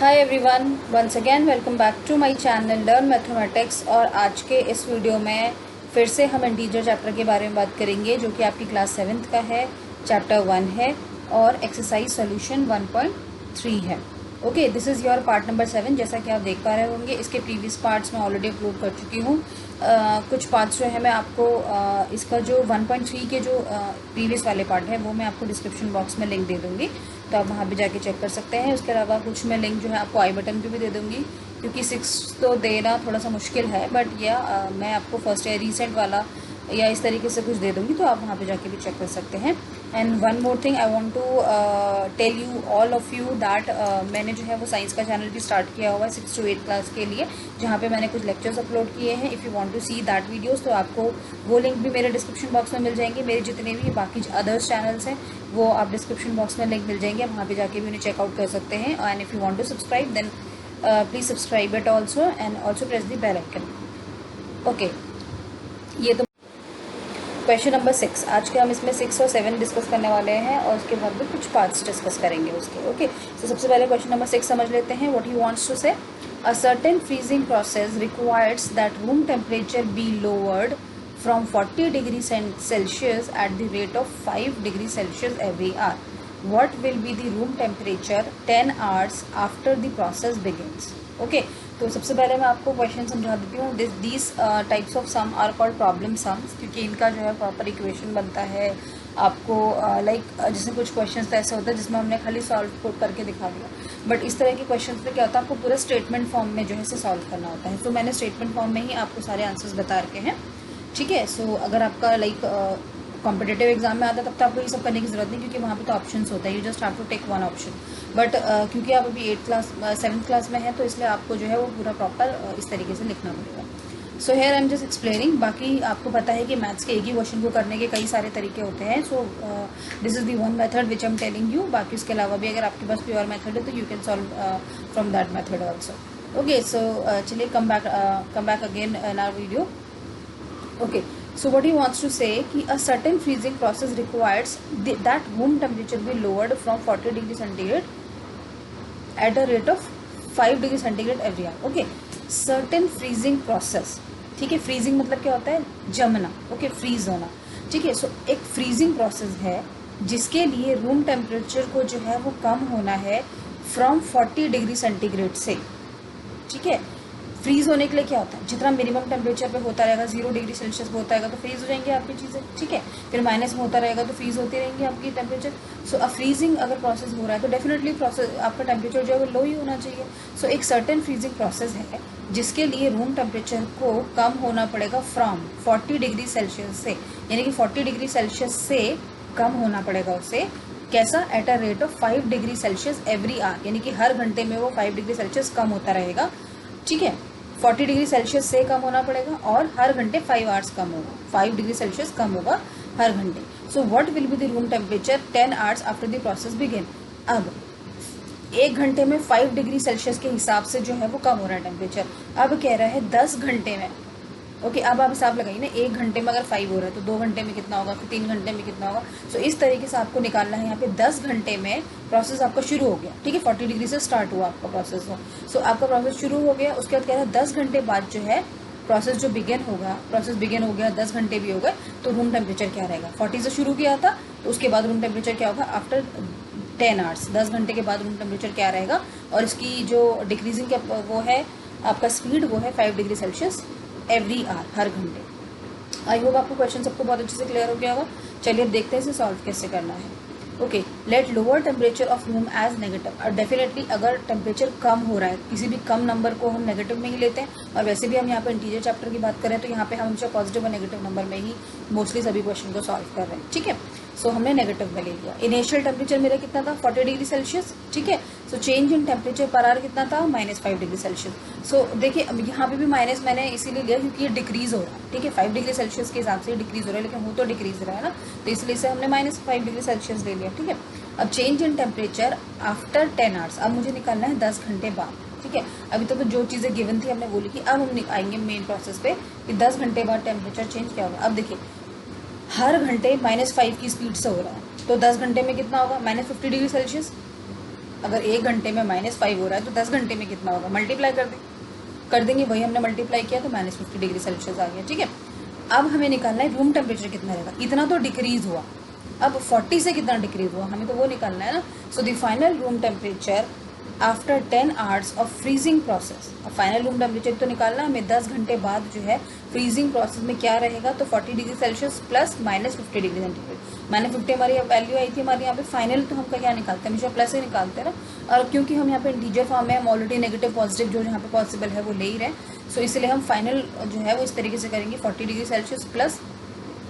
Hi everyone, once again welcome back to my channel learn mathematics. और आज के इस वीडियो में फिर से हम इंटीजर चैप्टर के बारे में बात करेंगे, जो कि आपकी क्लास 7th का है, चैप्टर 1 है और एक्सरसाइज सॉल्यूशन 1.3 है। Okay, this is your part number 7। जैसा कि आप देख पा रहे होंगे, इसके प्रीवियस पार्ट्स मैं ऑलरेडी अपलोड कर चुकी हूँ। कुछ पार्ट्स जो है मैं आपको इसका जो 1.3 के जो प्रीवियस वाले पार्ट है वो मैं आपको डिस्क्रिप्शन बॉक्स में लिंक दे दूँगी, तो आप वहाँ पे जाके चेक कर सकते हैं। उसके अलावा कुछ मैं लिंक जो है आपको आई बटन पे भी दे दूँगी, क्योंकि 6 तो देना थोड़ा सा मुश्किल है, बट या मैं आपको फर्स्ट ईयर रीसेंट वाला या इस तरीके से कुछ दे दूँगी, तो आप वहाँ पे जाके भी चेक कर सकते हैं। And one more thing I want to tell you all of you that मैंने जो है वो साइंस का चैनल भी स्टार्ट किया हुआ है 6 to 8 क्लास के लिए, जहाँ पे मैंने कुछ लेक्चर्स अपलोड किए हैं। If you want to see that videos, तो आपको वो लिंक भी मेरे डिस्क्रिप्शन बॉक्स में मिल जाएंगे। मेरे जितने भी बाकी अदर्स चैनल्स हैं वो आप डिस्क्रिप्शन बॉक्स में लिंक मिल जाएंगे, आप वहाँ पे जाके भी उन्हें चेकआउट कर सकते हैं। And if you want to subscribe then please subscribe it also and also press the bell icon. Okay, ये तो क्वेश्चन नंबर 6। आज के हम इसमें 6 और 7 डिस्कस करने वाले हैं और उसके बाद भी कुछ पार्ट्स डिस्कस करेंगे उसके। ओके, तो सबसे पहले क्वेश्चन नंबर 6 समझ लेते हैं। What he wants to say, a certain freezing process requires that room temperature be lowered from 40 degrees Celsius at the rate of 5 degrees Celsius every hour. What will be the room temperature 10 hours after the process begins? Okay, तो सबसे पहले मैं आपको question समझा देती हूँ। This types of sum are called problem sums, क्योंकि इनका जो है प्रॉपर इक्वेशन बनता है आपको। जैसे कुछ क्वेश्चन तो ऐसे होता है जिसमें हमने खाली सॉल्व करके दिखा दिया, बट इस तरह के क्वेश्चन में क्या होता है, आपको पूरा स्टेटमेंट फॉर्म में जो है इसे सॉल्व करना होता है। तो मैंने स्टेटमेंट फॉर्म में ही आपको सारे आंसर्स बता रखे हैं, ठीक है। सो अगर आपका कॉम्पिटिटिव एग्जाम में आता है तब तो आपको ये सब करने की जरूरत नहीं, क्योंकि वहाँ पे तो ऑप्शंस होता है, you just have to take one option. But क्योंकि आप अभी 7th क्लास में हैं, तो इसलिए आपको जो है वो पूरा प्रॉपर इस तरीके से लिखना पड़ेगा। So here I am just explaining. बाकी आपको पता है कि मैथ्स के एक ही क्वेश्चन को करने के कई सारे तरीके होते हैं। So this is the one method which I am telling you. बाकी उसके अलावा भी अगर आपके पास कोई और मेथड है तो you can solve from that method also. Okay, so चलिए come back again in our video. Okay, so what he wants to say कि a certain freezing process requires that room temperature be lowered from 40 degree centigrade at a rate of 5 degree centigrade every hour. Okay, certain freezing process, ठीक है। freezing मतलब क्या होता है, जमना। Okay, freeze होना, ठीक है। सो एक फ्रीजिंग प्रोसेस है जिसके लिए रूम टेम्परेचर को जो है वो कम होना है फ्रॉम 40 डिग्री सेंटीग्रेड से, ठीक है। फ्रीज होने के लिए क्या होता है, जितना मिनिमम टेम्परेचर पे होता रहेगा 0 डिग्री सेल्सियस पे होता रहेगा तो फ्रीज हो जाएंगी आपकी चीज़ें, ठीक है। फिर माइनस में होता रहेगा तो फ्रीज होती रहेंगी आपकी टेम्परेचर। सो अब फ्रीजिंग अगर प्रोसेस हो रहा है तो डेफिनेटली प्रोसेस आपका टेम्परेचर जो है वो लो ही होना चाहिए। सो एक सर्टेन फ्रीजिंग प्रोसेस है जिसके लिए रूम टेम्परेचर को कम होना पड़ेगा फ्रॉम 40 डिग्री सेल्सियस से, यानी कि 40 डिग्री सेल्सियस से कम होना पड़ेगा उसे। कैसा, at a rate of 5 degree Celsius every hour, यानी कि हर घंटे में वो 5 डिग्री सेल्सियस कम होता रहेगा, ठीक है। 40 डिग्री सेल्सियस से कम होना पड़ेगा और हर घंटे 5 आवर्स कम होगा, 5 डिग्री सेल्सियस कम होगा हर घंटे। So what will be the room temperature 10 hours after the process begin. अब एक घंटे में 5 डिग्री सेल्सियस के हिसाब से जो है वो कम हो रहा है टेम्परेचर। अब कह रहा है 10 घंटे में। ओके, अब आप हिसाब लगाइए ना, एक घंटे में अगर 5 हो रहा है तो 2 घंटे में कितना होगा, फिर 3 घंटे में कितना होगा। सो इस तरीके से आपको निकालना है। यहाँ पे 10 घंटे में प्रोसेस आपका शुरू हो गया, ठीक है। 40 डिग्री से स्टार्ट हुआ आपका प्रोसेस हो। सो आपका प्रोसेस शुरू हो गया, उसके बाद कह रहा है 10 घंटे बाद जो है प्रोसेस जो बिगिन होगा, प्रोसेस बिगिन हो गया, 10 घंटे भी हो गए तो रूम टेम्परेचर क्या रहेगा। 40 से शुरू किया था तो उसके बाद रूम टेम्परेचर क्या होगा आफ्टर 10 आवर्स, 10 घंटे के बाद रूम टेम्परेचर क्या रहेगा। और इसकी जो डिक्रीजिंग का वो है आपका स्पीड, वो है 5 डिग्री सेल्सियस एवरी आवर, हर घंटे। आई होप आपको क्वेश्चन सबको बहुत अच्छे से क्लियर हो गया होगा। चलिए अब देखते हैं इसे सॉल्व कैसे करना है। Okay, let lower temperature of room as negative. और डेफिनेटली अगर टेम्परेचर कम हो रहा है, किसी भी कम नंबर को हम नेगेटिव में ही लेते हैं। और वैसे भी हम यहाँ पे इंटीजर चैप्टर की बात करें तो यहाँ पे हम हमेशा पॉजिटिव और नेगेटिव नंबर में ही मोस्टली सभी क्वेश्चन को सॉल्व कर रहे हैं, ठीक है। सो हमने नेगेटिव में ले लिया। इनिशियल टेम्परेचर मेरा कितना था, 40 डिग्री सेल्सियस, ठीक है। So change in temperature per hour कितना था, -5 डिग्री सेल्सियस। सो देखिए अब यहाँ पे भी माइनस मैंने इसीलिए लिया क्योंकि ये डिक्रीज हो रहा है, ठीक है। 5 डिग्री सेल्सियस के हिसाब से डिक्रीज हो रहा है, लेकिन वो तो डिक्रीज रहा है ना, तो इसलिए इसे हमने -5 डिग्री सेल्सियस ले लिया, ठीक है। अब change in temperature after 10 hours, अब मुझे निकालना है 10 घंटे बाद, ठीक है। अभी तो जो चीज़ें गिवन थी हमने वो लिखी। अब हम आएंगे मेन प्रोसेस पे कि 10 घंटे बाद टेम्परेचर चेंज क्या होगा। अब देखिए हर घंटे -5 की स्पीड से हो रहा है, तो 10 घंटे में कितना होगा, -50 डिग्री सेल्सियस, अगर 1 घंटे में -5 हो रहा है तो 10 घंटे में कितना होगा, मल्टीप्लाई कर देंगे, वही हमने मल्टीप्लाई किया तो -50 डिग्री सेल्सियस आ गया। ठीक है, अब हमें निकालना है रूम टेम्परेचर कितना रहेगा। इतना तो डिक्रीज़ हुआ, अब 40 से कितना डिक्रीज हुआ हमें तो वो निकालना है ना। So the final room temperature after 10 hours of freezing process. अब फाइनल रूम टेम्परेचर तो निकालना है हमें 10 घंटे बाद जो है फ्रीजिंग प्रोसेस में क्या रहेगा, तो 40 degree Celsius plus -50 degree centigrade. -50 हमारी वैल्यू आई थी हमारे यहाँ पे। फाइनल तो हम क्या निकालते हैं, हमेशा प्लस ही निकालते हैं ना, और क्योंकि हम यहाँ पे इंटीजर फॉर्म में हम ऑलरेडी नेगेटिव पॉजिटिव जो यहाँ पे पॉसिबल है वो ले ही रहे हैं। सो इसलिए हम फाइनल जो है वो इस तरीके से करेंगे 40 degree Celsius plus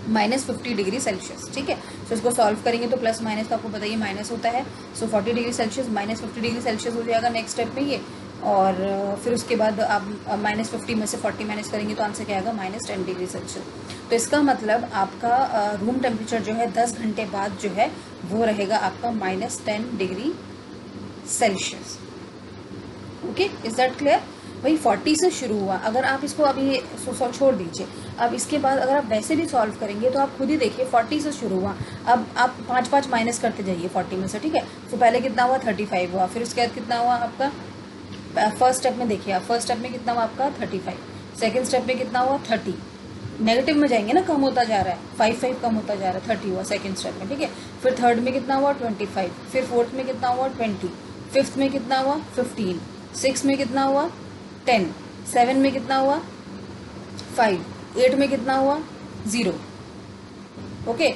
-50 degree Celsius. ठीक है, सो इसको सॉल्व करेंगे तो प्लस माइनस तो आपको बताइए माइनस होता है। सो 40 डिग्री सेल्सियस -50 डिग्री सेल्सियस हो जाएगा नेक्स्ट स्टेप में ये, और फिर उसके बाद आप -50 में से 40 माइनस करेंगे तो आंसर क्या आएगा, -10 डिग्री सेल्सियस। तो इसका मतलब आपका रूम टेम्परेचर जो है 10 घंटे बाद जो है वो रहेगा आपका -10 degree Celsius. Okay, is that clear. भाई 40 से शुरू हुआ, अगर आप इसको अभी छोड़ दीजिए, अब इसके बाद अगर आप वैसे भी सॉल्व करेंगे तो आप खुद ही देखिए 40 से शुरू हुआ, अब आप 5 माइनस करते जाइए 40 में से। ठीक है, तो पहले कितना हुआ 35 हुआ, फिर उसके बाद कितना हुआ आपका फर्स्ट स्टेप में, देखिए आप फर्स्ट स्टेप में कितना हुआ आपका 35, सेकेंड स्टेप में कितना हुआ 30, नेगेटिव में जाएंगे ना, कम होता जा रहा है, 5 कम होता जा रहा है, 30 हुआ सेकेंड स्टेप में। ठीक है, फिर थर्ड में कितना हुआ 25, फिर फोर्थ में कितना हुआ 20, फिफ्थ में कितना हुआ 15, सिक्स में कितना हुआ 10, 7 में कितना हुआ 5, 8 में कितना हुआ 0, ओके,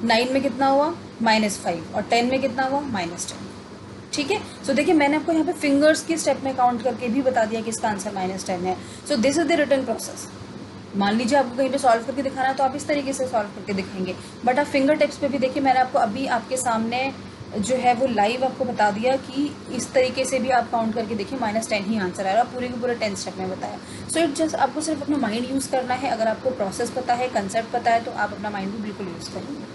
9 में कितना हुआ -5 और 10 में कितना हुआ -10। ठीक है, सो देखिए मैंने आपको यहाँ पे फिंगर्स के स्टेप में काउंट करके भी बता दिया कि इसका आंसर -10 है। So this is the written process. मान लीजिए आपको कहीं पे सॉल्व करके दिखाना है तो आप इस तरीके से सॉल्व करके दिखाएंगे, बट आप फिंगर टिप्स पे भी देखिए, मैंने आपको अभी आपके सामने जो है वो लाइव आपको बता दिया कि इस तरीके से भी आप काउंट करके देखिए -10 ही आंसर आ रहा है, पूरे के पूरे 10 स्टेप में बताया। सो इट जस्ट आपको सिर्फ अपना माइंड यूज़ करना है। अगर आपको प्रोसेस पता है, कंसेप्ट पता है, तो आप अपना माइंड भी बिल्कुल यूज़ करेंगे।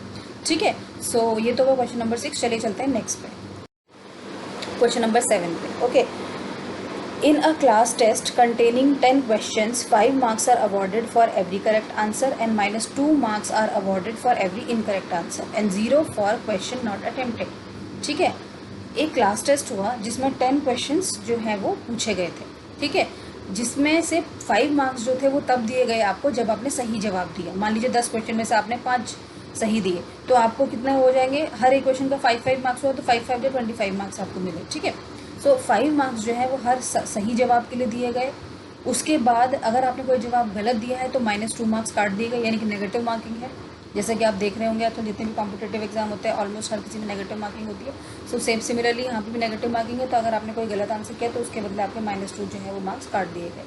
ठीक है, सो ये तो वो क्वेश्चन नंबर 6। चलिए चलते हैं नेक्स्ट पे, क्वेश्चन नंबर 7 पे। Okay, in a class test containing 10 questions, 5 marks are awarded for every correct answer and -2 marks are awarded for every incorrect answer and 0 for question not attempted। ठीक है, एक class test हुआ जिसमें 10 questions जो है वो पूछे गए थे। ठीक है, जिसमें से 5 मार्क्स जो थे वो तब दिए गए आपको जब आपने सही जवाब दिया। मान लीजिए 10 क्वेश्चन में से आपने 5 सही दिए तो आपको कितना हो जाएंगे, हर एक क्वेश्चन का 5 मार्क्स हुआ तो 5 या 25 मार्क्स आपको मिले। ठीक है, सो 5 मार्क्स जो है वो हर सही जवाब के लिए दिए गए। उसके बाद अगर आपने कोई जवाब गलत दिया है तो -2 मार्क्स काट दिए गए, यानी कि नेगेटिव मार्किंग है। जैसे कि आप देख रहे होंगे तो जितने भी कॉम्पिटेटिव एग्जाम होते हैं ऑलमोस्ट हर किसी में नेगेटिव मार्किंग होती है। सो सेम सिमिलरली यहाँ पे भी नेगेटिव मार्किंग है, तो अगर आपने कोई गलत आंसर किया तो उसके बदले आपके -2 जो है वो मार्क्स काट दिए गए,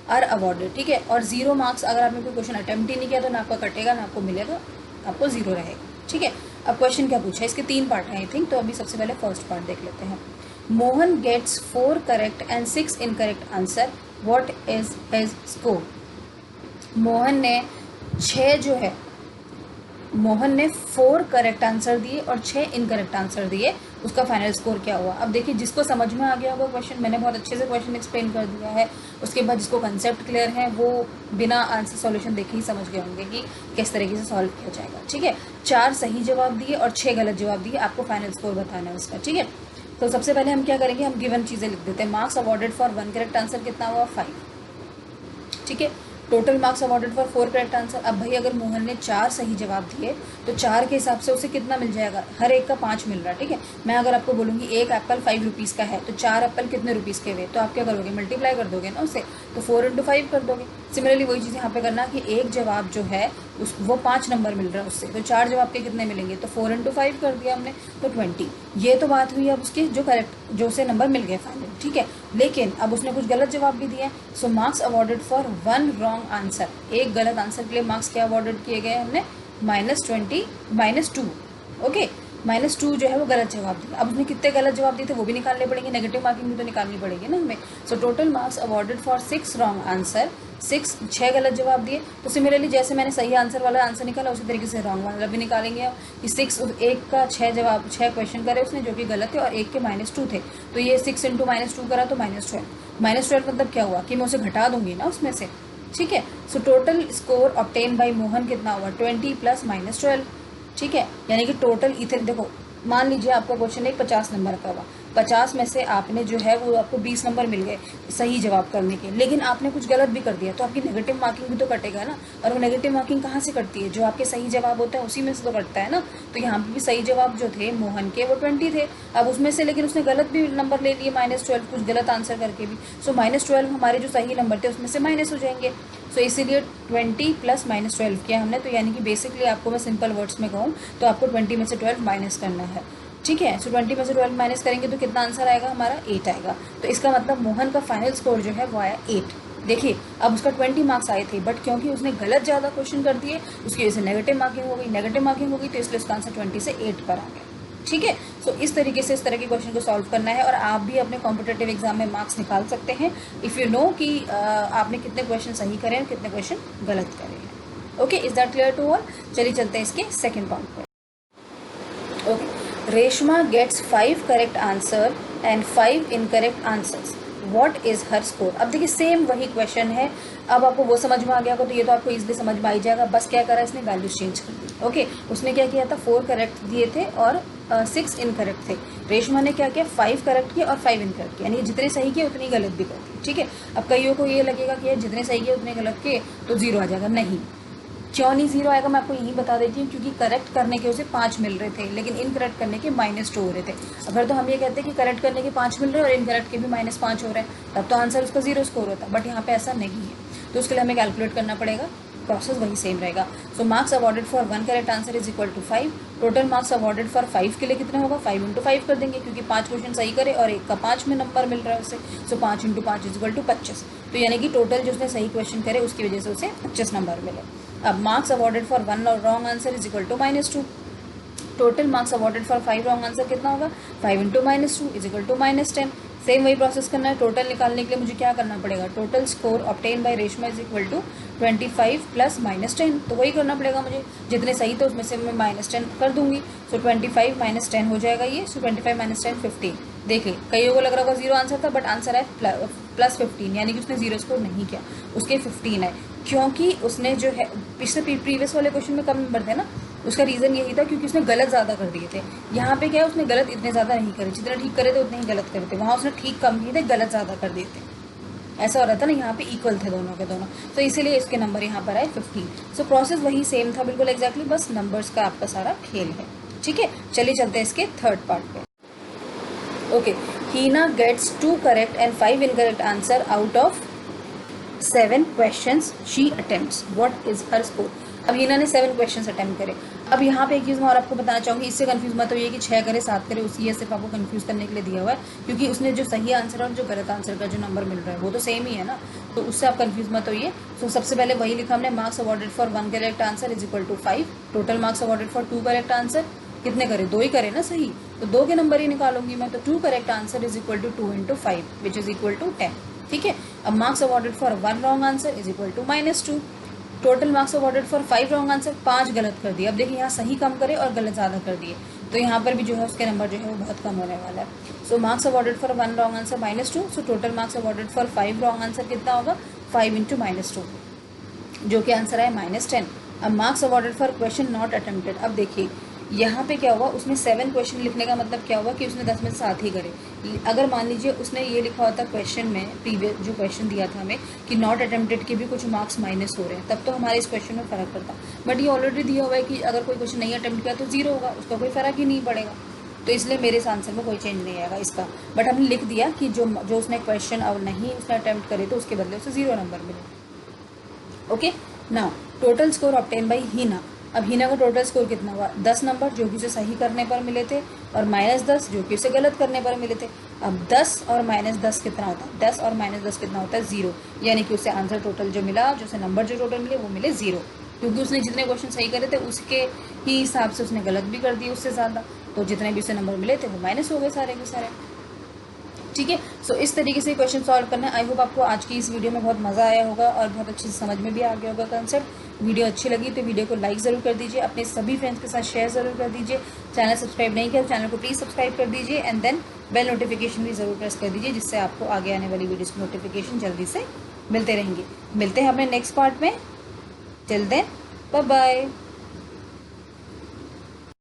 आर अवॉर्डेड। ठीक है, और 0 मार्क्स अगर आपने कोई क्वेश्चन अटेम्प्ट ही नहीं किया तो ना आपका कटेगा ना आपको मिलेगा, आपको 0 रहेगा। ठीक है, अब क्वेश्चन क्या पूछा है, इसके 3 पार्ट हैं आई थिंक, तो अभी सबसे पहले फर्स्ट पार्ट देख लेते हैं। Mohan gets 4 correct and 6 incorrect answer, what is his score. Mohan ने 4 करेक्ट आंसर दिए और 6 इनकरेक्ट आंसर दिए, उसका फाइनल स्कोर क्या हुआ। अब देखिए जिसको समझ में आ गया होगा क्वेश्चन, मैंने बहुत अच्छे से क्वेश्चन एक्सप्लेन कर दिया है। उसके बाद जिसको कंसेप्ट क्लियर है वो बिना आंसर सॉल्यूशन देखे ही समझ गए होंगे कि किस तरीके से सॉल्व किया जाएगा। ठीक है, 4 सही जवाब दिए और 6 गलत जवाब दिए, आपको फाइनल स्कोर बताना है उसका। ठीक है, तो सबसे पहले हम क्या करेंगे, हम गिवन चीज़ें लिख देते हैं। Marks awarded for 1 correct answer कितना हुआ 5। ठीक है, total marks awarded for 4 correct answer. अब भाई अगर मोहन ने 4 सही जवाब दिए तो 4 के हिसाब से उसे कितना मिल जाएगा, हर एक का 5 मिल रहा है। ठीक है, मैं अगर आपको बोलूँगी एक एप्पल 5 रुपीज़ का है तो 4 एप्पल कितने रुपीज़ के हुए, तो आप क्या करोगे, मल्टीप्लाई कर दोगे ना उससे, तो 4 × 5 कर दोगे। सिमिलरली वही चीज़ यहाँ पे करना कि एक जवाब जो है वो 5 नंबर मिल रहा है उससे, तो 4 जवाब के कितने मिलेंगे, तो 4 × 5 कर दिया हमने तो 20। ये तो बात हुई अब उसके जो उसे नंबर मिल गए फाइनल। ठीक है, लेकिन अब उसने कुछ गलत जवाब भी दिए, so marks awarded for 1 wrong answer, एक गलत आंसर के लिए मार्क्स क्या अवॉर्डेड किए गए हमने, -2। ओके, -2 जो है वो गलत जवाब दिया। अब उसने कितने गलत जवाब दिए थे वो भी निकालने पड़ेंगे, नेगेटिव मार्किंग भी तो निकालनी पड़ेगी ना हमें। सो total marks awarded for 6 wrong answer, 6 गलत जवाब दिए। तो सिमिलरली जैसे मैंने सही आंसर वाला आंसर निकाला उसी तरीके से रॉन्ग वाला भी निकालेंगे अब कि 6 एक का 6 क्वेश्चन करे उसने जो कि गलत थे और एक के -2 थे, तो ये 6 × -2 करा तो -12 मतलब क्या हुआ कि मैं उसे घटा दूंगी ना उसमें से। ठीक है, so total score obtain bye Mohan कितना हुआ 20 + -12। ठीक है, यानी कि टोटल इधर देखो, मान लीजिए आपका क्वेश्चन एक 50 नंबर का हुआ 50 में से आपने जो है वो आपको 20 नंबर मिल गए सही जवाब करने के, लेकिन आपने कुछ गलत भी कर दिया तो आपकी नेगेटिव मार्किंग भी तो कटेगा ना। और वो नेगेटिव मार्किंग कहाँ से कटती है, जो आपके सही जवाब होते हैं उसी में से तो कटता है ना। तो यहाँ पर भी सही जवाब जो थे मोहन के वो 20 थे। अब उसमें से लेकिन उसने गलत भी नंबर ले लिए -12 कुछ गलत आंसर करके भी। सो -12 हमारे जो सही नंबर थे उसमें से माइनस हो जाएंगे। सो इसीलिए 20 प्लस -12 किया हमने। तो यानी कि बेसिकली आपको मैं सिंपल वर्ड्स में कहूँ तो आपको 20 में से 12 माइनस करना है, ठीक है। सो 20 में से 12 माइनस करेंगे तो कितना आंसर आएगा हमारा 8 आएगा। तो इसका मतलब मोहन का फाइनल स्कोर जो है वो आया 8। देखिए अब उसका 20 मार्क्स आए थे, बट क्योंकि उसने गलत ज़्यादा क्वेश्चन कर दिए उसकी वजह से नेगेटिव मार्किंग हो गई, तो इसलिए उसका आंसर 20 से 8 पर आ गया, ठीक है। सो इस तरीके से इस तरह के क्वेश्चन को सॉल्व करना है और आप भी अपने कॉम्पिटेटिव एग्जाम में मार्क्स निकाल सकते हैं इफ़ यू नो कि आपने कितने क्वेश्चन सही करे हैं कितने क्वेश्चन गलत करे हैं। Okay, is that clear to all? चलिए चलते हैं इसके सेकेंड पार्ट पर। Okay, Reshma gets 5 correct answer and 5 incorrect answers, what is her score. अब देखिए सेम वही क्वेश्चन है, अब आपको वो समझ में आ गया होगा तो ये तो आपको इजीली समझ में आ ही जाएगा। बस क्या करा इसने, वैल्यूज चेंज कर दी। ओके, उसने क्या किया था 4 करेक्ट दिए थे और 6 इनकरेक्ट थे। रेशमा ने क्या किया 5 करेक्ट किए और 5 इनकरेक्ट किए, यानी जितने सही किए उतनी गलत भी कर दी, ठीक है। अब कईयों को ये लगेगा कि यार जितने सही किए उतने गलत किए तो 0 आ जाएगा। नहीं, क्यों नहीं 0 आएगा मैं आपको यही बता देती हूँ, क्योंकि करेक्ट करने के उसे 5 मिल रहे थे लेकिन इनकरेक्ट करने के -2 हो रहे थे। अगर तो हम ये कहते हैं कि करेक्ट करने के 5 मिल रहे हैं और इनकरेक्ट के भी -5 हो रहे हैं तब तो आंसर उसका 0 स्कोर होता, बट यहाँ पे ऐसा नहीं है। तो उसके लिए हमें कैलकुलेट करना पड़ेगा, प्रोसेस वही सेम रहेगा। So marks awarded for 1 correct answer is equal to 5। Total marks awarded for 5 के लिए कितना होगा, 5 × 5 कर देंगे, क्योंकि 5 क्वेश्चन सही करे और एक का 5 में नंबर मिल रहा है उसे। सो 5 × 5 इज इक्वल टू 25। तो यानी कि टोटल जो उसने सही क्वेश्चन करे उसकी वजह से उसे 25 नंबर मिले। अब marks awarded for 1 wrong answer is equal to -2। Total marks awarded for 5 wrong answer कितना होगा, 5 × -2 इज इक्वल टू -10। सेम वही प्रोसेस करना है। टोटल निकालने के लिए मुझे क्या करना पड़ेगा, total score obtain by Reshma is equal to 25 plus -10। तो वही करना पड़ेगा मुझे, जितने सही थे उसमें से मैं -10 कर दूंगी। सो 25 - 10 हो जाएगा ये। सो 25 - 10 15। देखिए कईयों को लग रहा होगा 0 आंसर था, बट आंसर है +15, यानी कि उसने 0 स्कोर नहीं किया, उसके 15 है। क्योंकि उसने जो है पिछले प्रीवियस वाले क्वेश्चन में कम नंबर थे ना, उसका रीज़न यही था क्योंकि उसने गलत ज़्यादा कर दिए थे। यहाँ पे क्या है, उसने गलत इतने ज़्यादा नहीं करे, जितना ठीक करे थे उतने ही गलत करे थे। वहाँ उसने ठीक कम किए थे, गलत ज़्यादा कर दिए थे, ऐसा हो रहा था ना। यहाँ पे इक्वल थे दोनों के दोनों, तो इसीलिए इसके नंबर यहाँ पर आए 15। सो प्रोसेस वही सेम था बिल्कुल एग्जैक्टली, बस नंबर्स का आपका सारा खेल है, ठीक है। चलिए चलते हैं इसके थर्ड पार्ट पे। Okay, Heena gets 2 correct and 5 incorrect answer out of 7 questions she attempts, what is her score. अब हीना ने 7 क्वेश्चंस अटेम्प्ट करे। अब यहाँ पे एक चीज़ मैं और आपको बताना चाहूँगी, इससे कंफ्यूज मत होइए कि 6 करे 7 करे, उसी सिर्फ आपको कंफ्यूज करने के लिए दिया हुआ है, क्योंकि उसने जो सही आंसर और जो गलत आंसर का जो नंबर मिल रहा है वो तो सेम ही है ना, तो उससे आप कंफ्यूज मत होइए। तो सबसे पहले वही लिखा हमने, marks awarded for 1 correct answer is equal to 5। Total marks awarded for 2 correct answer कितने करे, 2 ही करे ना सही, तो 2 के नंबर ही निकालूंगी मैं। तो 2 correct answer is equal to 2 × 5 which is equal to 10, ठीक है। अब marks awarded for 1 wrong answer is equal to -2। Total marks awarded for 5 wrong answer, 5 गलत कर दिए। अब देखिए यहाँ सही कम करे और गलत ज़्यादा कर दिए, तो यहाँ पर भी जो है उसके नंबर जो है वो बहुत कम होने वाला है। So marks awarded for 1 wrong answer -2। So total marks awarded for 5 wrong answer कितना होगा, 5 × -2, जो कि आंसर है -10। अब marks awarded for question not attempted. अब देखिए यहाँ पे क्या हुआ, उसने 7 क्वेश्चन लिखने का मतलब क्या हुआ कि उसने 10 में से 7 ही करे। अगर मान लीजिए उसने ये लिखा होता क्वेश्चन में, प्रीवियस जो क्वेश्चन दिया था हमें कि नॉट अटेम्प्टेड के भी कुछ मार्क्स माइनस हो रहे हैं, तब तो हमारे इस क्वेश्चन में फ़र्क पड़ता। बट ये ऑलरेडी दिया हुआ है कि अगर कोई क्वेश्चन नहीं अटेम्प्ट किया तो 0 होगा, उसका कोई फ़र्क ही नहीं पड़ेगा। तो इसलिए मेरे इस आंसर में कोई चेंज नहीं आएगा इसका। बट हमने लिख दिया कि जो उसने क्वेश्चन अब नहीं उसने अटैम्प्ट करे तो उसके बदले उसे 0 नंबर मिले। Okay, now total score obtain by Heena. अब हीना का टोटल स्कोर कितना हुआ, 10 नंबर जो कि उसे सही करने पर मिले थे और -10 जो कि उसे गलत करने पर मिले थे। अब 10 और -10 कितना होता है, 10 और -10 कितना होता है 0, यानी कि उसे आंसर टोटल जो मिला, जो उसे नंबर जो टोटल मिले वो मिले 0, क्योंकि उसने जितने क्वेश्चन सही करे थे उसके ही हिसाब से उसने गलत भी कर दिए उससे ज़्यादा, तो जितने भी उसे नंबर मिले थे वो माइनस हो गए सारे के सारे, ठीक है। सो इस तरीके से क्वेश्चन सॉल्व करना है। आई होप आपको आज की इस वीडियो में बहुत मज़ा आया होगा और बहुत अच्छे से समझ में भी आ गया होगा कंसेप्ट। वीडियो अच्छी लगी तो वीडियो को लाइक ज़रूर कर दीजिए, अपने सभी फ्रेंड्स के साथ शेयर ज़रूर कर दीजिए। चैनल सब्सक्राइब नहीं किया तो चैनल को प्लीज़ सब्सक्राइब कर दीजिए एंड देन बेल नोटिफिकेशन भी ज़रूर प्रेस कर दीजिए, जिससे आपको आगे आने वाली वीडियोज़ की नोटिफिकेशन जल्दी से मिलते रहेंगे। मिलते हैं अपने नेक्स्ट पार्ट में, टिल देन बाय बाय।